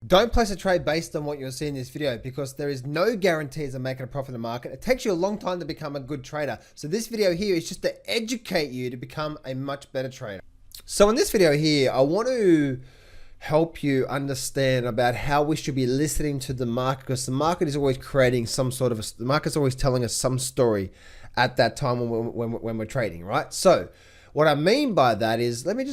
Don't place a trade based on what you're seeing in this video because there is no guarantees of making a profit in the market. It takes you a long time to become a good trader. So this video here is just to educate you to become a much better trader. So in this video here, I want to help you understand about how we should be listening to the market, because the market is always creating some sort of, the market's always telling us some story at that time when we're trading, right? So what I mean by that is, let me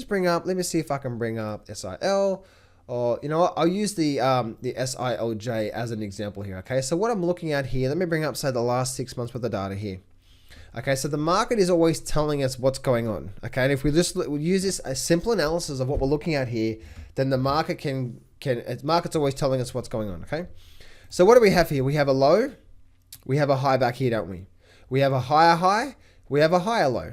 see if I can bring up SIL. Or, you know what, I'll use the SILJ as an example here, okay? So what I'm looking at here, let me bring up, say, the last 6 months worth of data here. Okay, so the market is always telling us what's going on, okay? And if we just use this a simple analysis of what we're looking at here, then the market market's always telling us what's going on, okay? So what do we have here? We have a low, we have a high back here, don't we? We have a higher high, we have a higher low.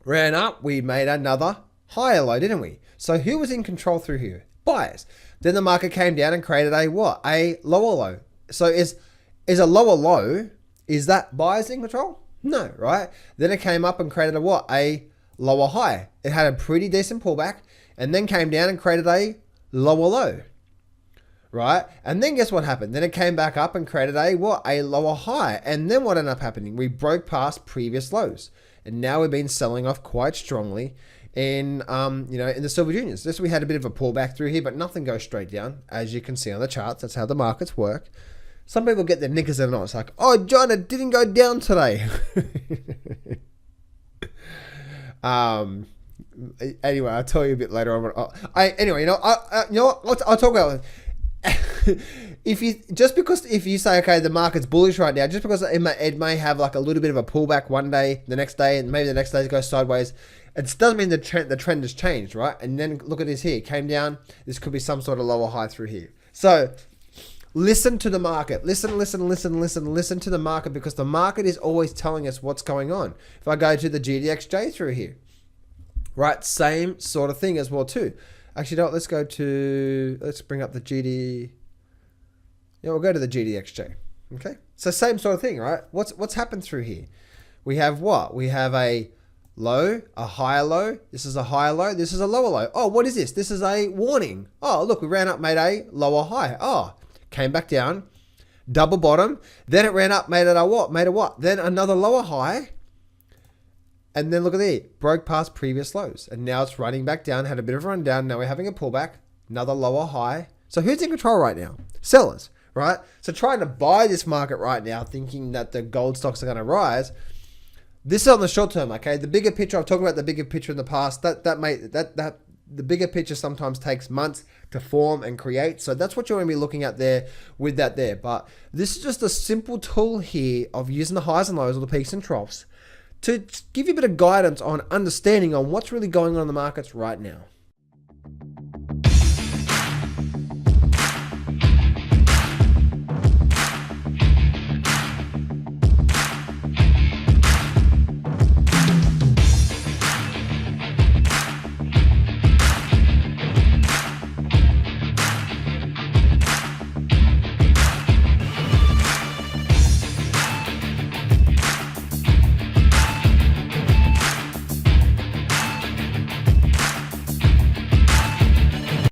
Ran up, we made another higher low, didn't we? So who was in control through here? Buyers. Then the market came down and created a what? A lower low. So is a lower low, is that buyers in control? No, right? Then it came up and created a what? A lower high. It had a pretty decent pullback and then came down and created a lower low, right? And then guess what happened? Then it came back up and created a what? A lower high. And then what ended up happening? We broke past previous lows. And now we've been selling off quite strongly in in the silver juniors. This, we had a bit of a pullback through here, but nothing goes straight down, as you can see on the charts. That's how the markets work. Some people get their knickers in a knot. It's like, oh, John, it didn't go down today. Anyway, I'll tell you a bit later on. I'll talk about it. If you say, okay, the market's bullish right now, just because it may have like a little bit of a pullback one day, the next day, and maybe the next day it goes sideways, it doesn't mean the trend has changed, right? And then look at this here, it came down. This could be some sort of lower high through here. So listen to the market. Listen to the market, because the market is always telling us what's going on. If I go to the GDXJ through here, right, same sort of thing as well too. Actually, no, let's bring up the GD. Yeah, we'll go to the GDXJ. Okay, so same sort of thing, right? What's happened through here? We have what? We have a low, a higher low. This is a higher low. This is a lower low. Oh, what is this? This is a warning. Oh, look, we ran up, made a lower high. Oh, came back down, double bottom. Then it ran up, made it a what? Made a what? Then another lower high. And then look at there, broke past previous lows. And now it's running back down, had a bit of a run down. Now we're having a pullback, another lower high. So who's in control right now? Sellers, right? So trying to buy this market right now, thinking that the gold stocks are going to rise. This is on the short term, okay? The bigger picture, I've talked about the bigger picture in the past. The bigger picture sometimes takes months to form and create. So that's what you're going to be looking at there with that there. But this is just a simple tool here of using the highs and lows or the peaks and troughs to give you a bit of guidance on understanding on what's really going on in the markets right now.